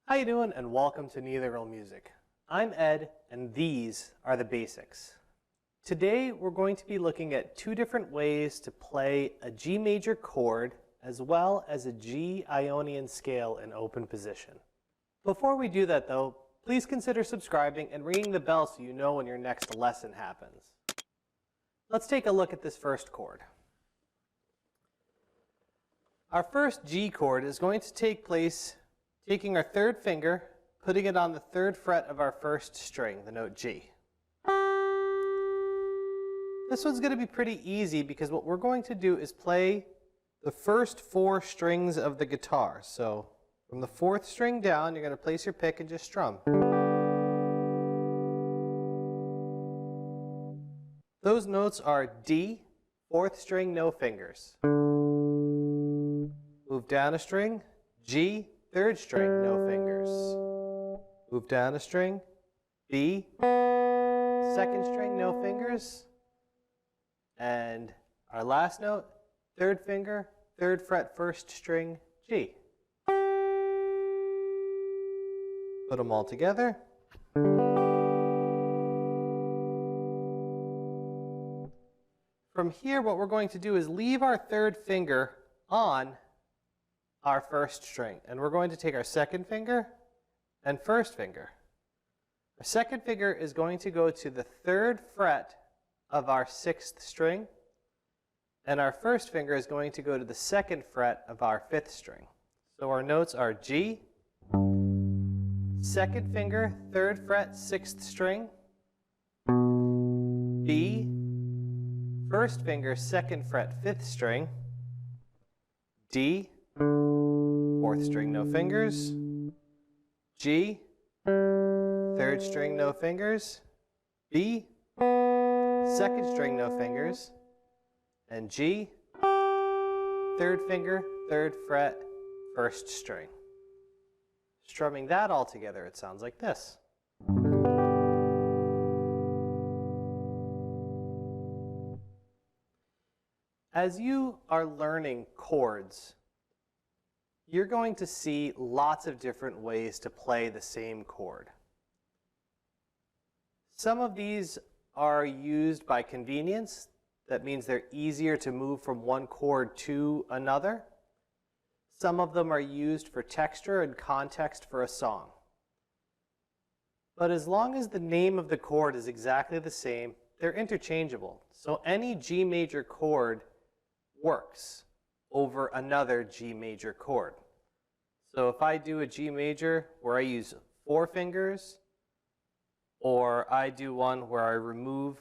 How you doing, and welcome to Neither Real Music. I'm Ed, and these are the basics. Today we're going to be looking at two different ways to play a G major chord as well as a G Ionian scale in open position. Before we do that though, please consider subscribing and ringing the bell so you know when your next lesson happens. Let's take a look at this first chord. Our first G chord is going to take place taking our third finger, putting it on the third fret of our first string, the note G. This one's going to be pretty easy because what we're going to do is play the first four strings of the guitar. So from the fourth string down, you're going to place your pick and just strum. Those notes are D, fourth string, no fingers. Move down a string, G, third string, no fingers. Move down a string, B, second string, no fingers. And our last note, third finger, third fret, first string, G. Put them all together. From here, what we're going to do is leave our third finger on our first string. And we're going to take our second finger and first finger. Our second finger is going to go to the third fret of our sixth string. And our first finger is going to go to the second fret of our fifth string. So our notes are G, second finger, third fret, sixth string. B, first finger, second fret, fifth string. D, fourth string, no fingers. G, third string, no fingers. B, second string, no fingers. And G, third finger, third fret, first string. Strumming that all together, it sounds like this. As you are learning chords, you're going to see lots of different ways to play the same chord. Some of these are used by convenience. That means they're easier to move from one chord to another. Some of them are used for texture and context for a song. But as long as the name of the chord is exactly the same, they're interchangeable. So any G major chord works over another G major chord. So if I do a G major where I use four fingers, or I do one where I remove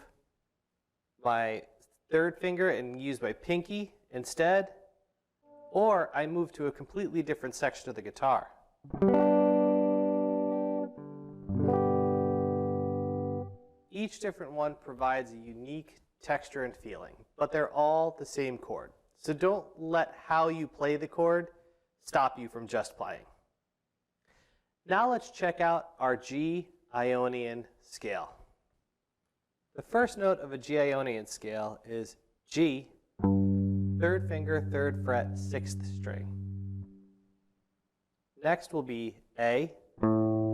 my third finger and use my pinky instead, or I move to a completely different section of the guitar. Each different one provides a unique texture and feeling, but they're all the same chord. So don't let how you play the chord stop you from just playing. Now let's check out our G Ionian scale. The first note of a G Ionian scale is G, third finger, third fret, sixth string. Next will be A,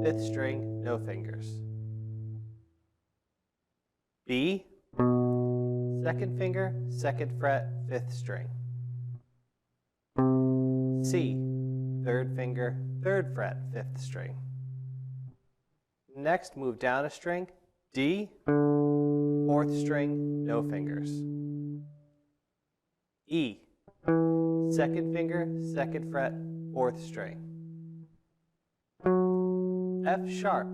fifth string, no fingers. B, second finger, second fret, fifth string. C, third finger, third fret, fifth string. Next, move down a string, D, fourth string, no fingers. E, second finger, second fret, fourth string. F sharp,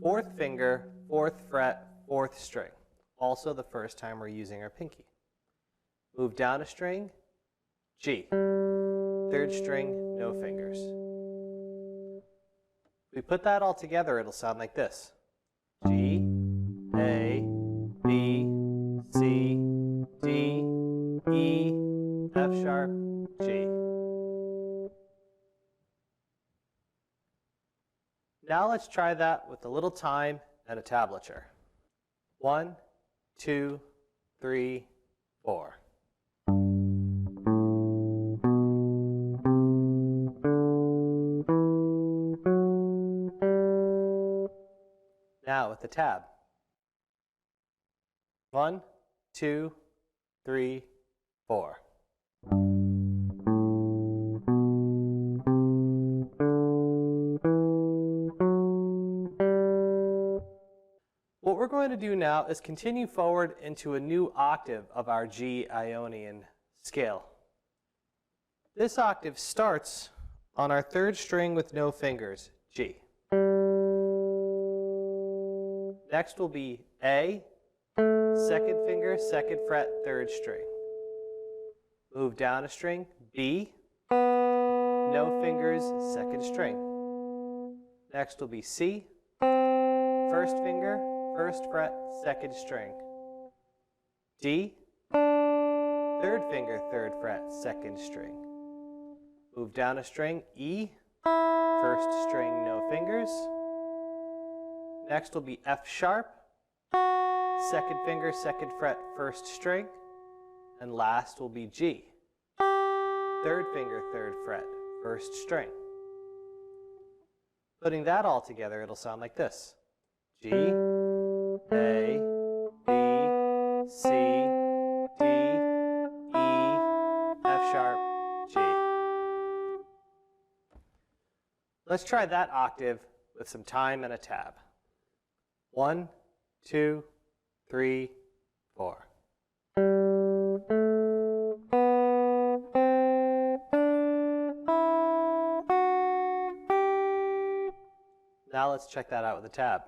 fourth finger, fourth fret, fourth string. Also the first time we're using our pinky. Move down a string, G, third string, no fingers. If we put that all together, it'll sound like this. G, A, B, C, D, E, F sharp, G. Now let's try that with a little time and a tablature. 1, 2, 3, 4. now with the tab. 1, 2, 3, 4. What we're going to do now is continue forward into a new octave of our G Ionian scale. This octave starts on our third string with no fingers, G. Next will be A, second finger, second fret, third string. Move down a string, B, no fingers, second string. Next will be C, first finger, first fret, second string. D, third finger, third fret, second string. Move down a string, E, first string, no fingers. Next will be F sharp, second finger, second fret, first string. And last will be G, third finger, third fret, first string. Putting that all together, it'll sound like this. G, A, B, C, D, E, F sharp, G. Let's try that octave with some time and a tab. 1, 2, 3, 4. Now let's check that out with a tab.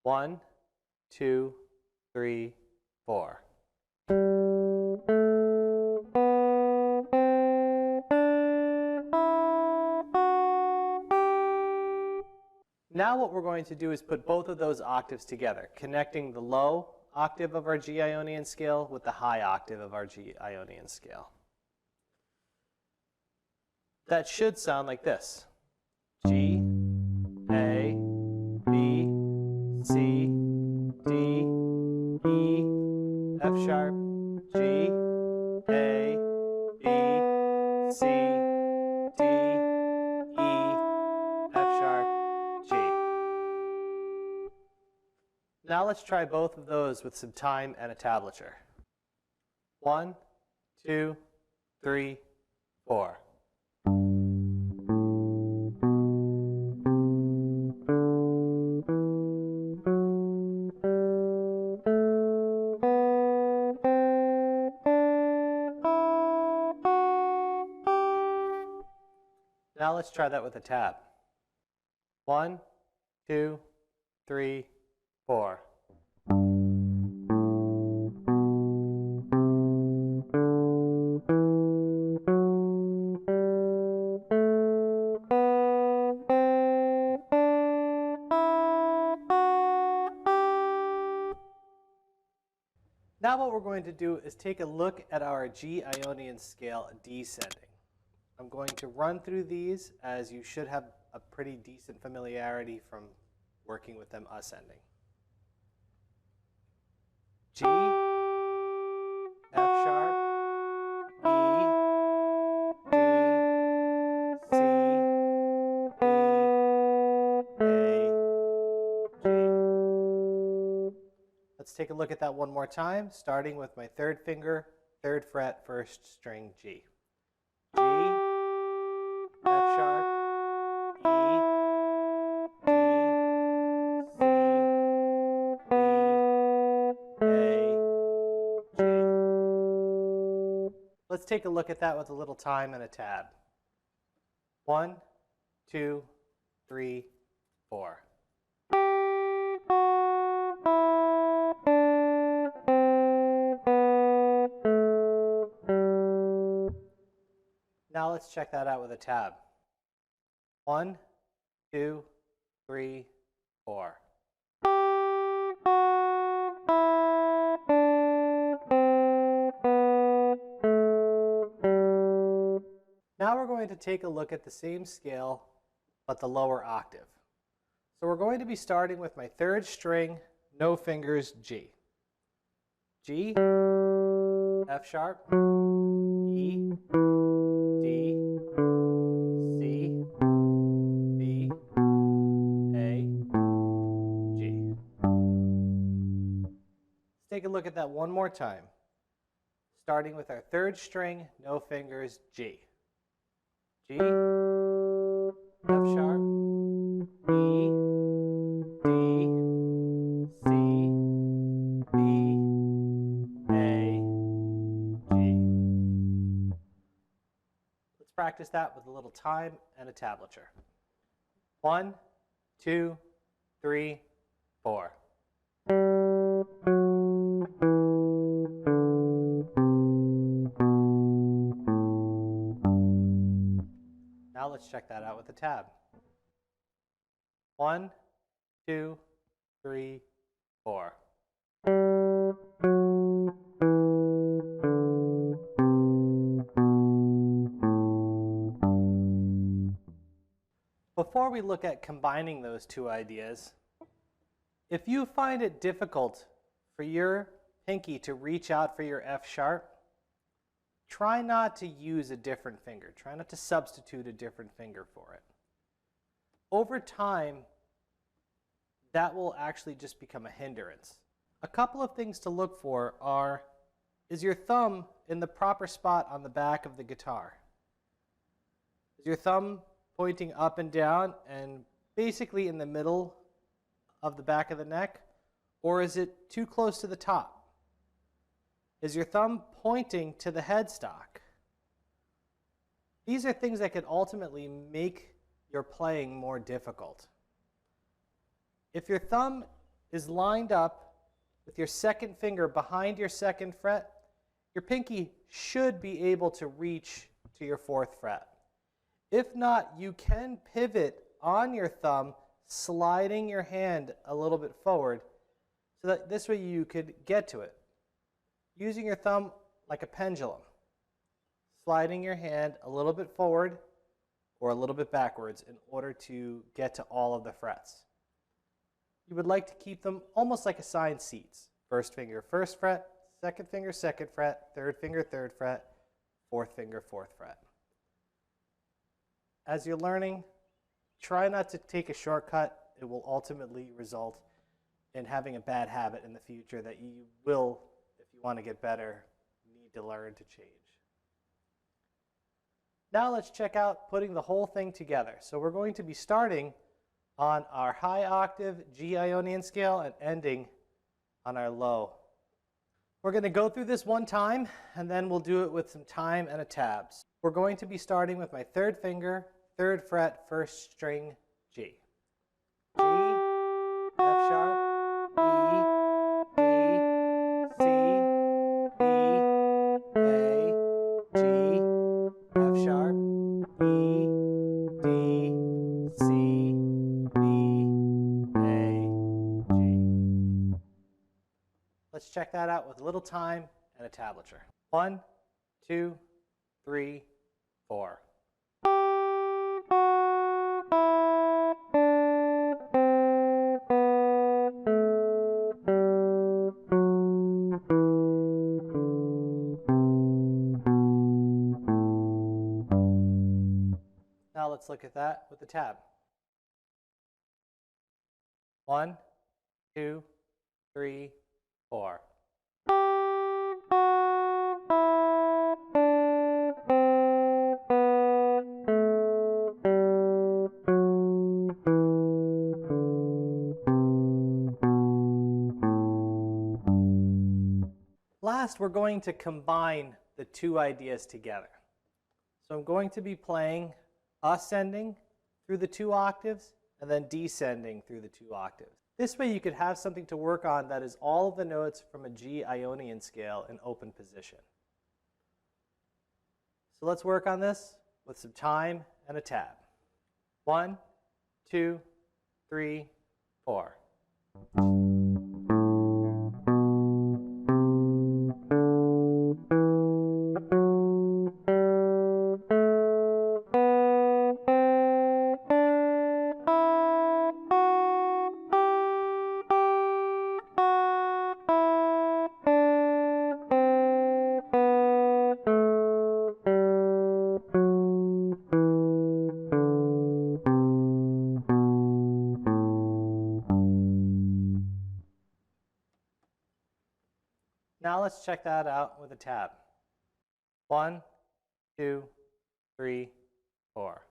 1, 2, 3, 4. Now what we're going to do is put both of those octaves together, connecting the low octave of our G Ionian scale with the high octave of our G Ionian scale. That should sound like this. G, A, B, C, D, E, F sharp, G, A, B, C, D, E, F sharp, G. Now let's try both of those with some time and a tablature. 1, 2, 3, 4. Now let's try that with a tab. 1, 2, 3, 4. Now what we're going to do is take a look at our G Ionian scale descending. I'm going to run through these as you should have a pretty decent familiarity from working with them ascending. G, F sharp, E, D, C, E, A, G. Let's take a look at that one more time, starting with my third finger, third fret, first string G. G, F sharp, E, D, C, E, A, G. Let's take a look at that with a little time and a tab. 1, 2, 3, 4. Now let's check that out with a tab. 1, 2, 3, 4. Now we're going to take a look at the same scale, but the lower octave. So we're going to be starting with my third string, no fingers, G. G, F sharp, E, D, C, B, A, take a look at that one more time. Starting with our third string, no fingers, G. G, F sharp, E, D, C, B, A, G. Let's practice that with a little time and a tablature. 1, 2, 3, 4. Now let's check that out with the tab. 1, 2, 3, 4. Before we look at combining those two ideas, if you find it difficult for your pinky to reach out for your F sharp, try not to use a different finger. Try not to substitute a different finger for it. Over time, that will actually just become a hindrance. A couple of things to look for are, is your thumb in the proper spot on the back of the guitar? Is your thumb pointing up and down and basically in the middle of the back of the neck? Or is it too close to the top? Is your thumb pointing to the headstock? These are things that could ultimately make your playing more difficult. If your thumb is lined up with your second finger behind your second fret, your pinky should be able to reach to your fourth fret. If not, you can pivot on your thumb, sliding your hand a little bit forward, so that this way you could get to it. Using your thumb like a pendulum, sliding your hand a little bit forward or a little bit backwards in order to get to all of the frets. You would like to keep them almost like assigned seats. First finger, first fret, second finger, second fret, third finger, third fret, fourth finger, fourth fret. As you're learning, try not to take a shortcut. It will ultimately result in having a bad habit in the future that you will, if you want to get better, need to learn to change. Now let's check out putting the whole thing together. So we're going to be starting on our high octave G Ionian scale and ending on our low. We're going to go through this one time, and then we'll do it with some time and a tabs. We're going to be starting with my third finger, third fret, first string, G. G, F sharp, E, D, C, B, A, G, F sharp, E, D, C, B, A, G. Let's check that out with a little time and a tablature. 1, 2, 3, 4. Now let's look at that with the tab. 1, 2, 3, 4. Last, we're going to combine the two ideas together. So I'm going to be playing ascending through the 2 octaves and then descending through the 2 octaves. This way you could have something to work on that is all of the notes from a G Ionian scale in open position. So let's work on this with some time and a tab. 1, 2, 3, 4. let's check that out with a tab. 1, 2, 3, 4.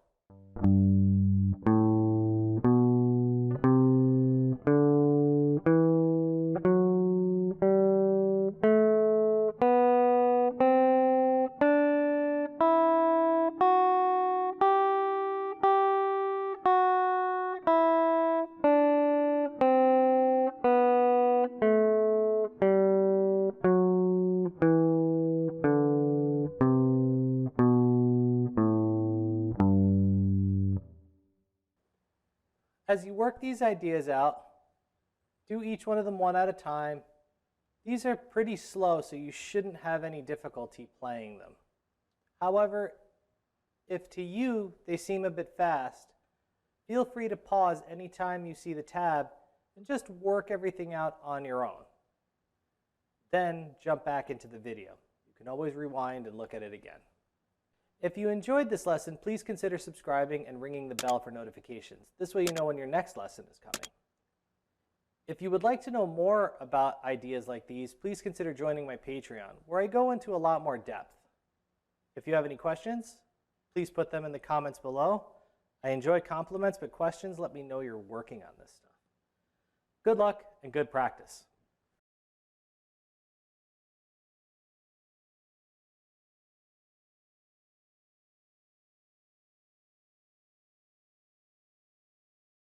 As you work these ideas out, do each one of them one at a time. These are pretty slow, so you shouldn't have any difficulty playing them. However, if to you they seem a bit fast, feel free to pause anytime you see the tab and just work everything out on your own. Then jump back into the video. You can always rewind and look at it again. If you enjoyed this lesson, please consider subscribing and ringing the bell for notifications. This way you know when your next lesson is coming. If you would like to know more about ideas like these, please consider joining my Patreon, where I go into a lot more depth. If you have any questions, please put them in the comments below. I enjoy compliments, but questions let me know you're working on this stuff. Good luck and good practice.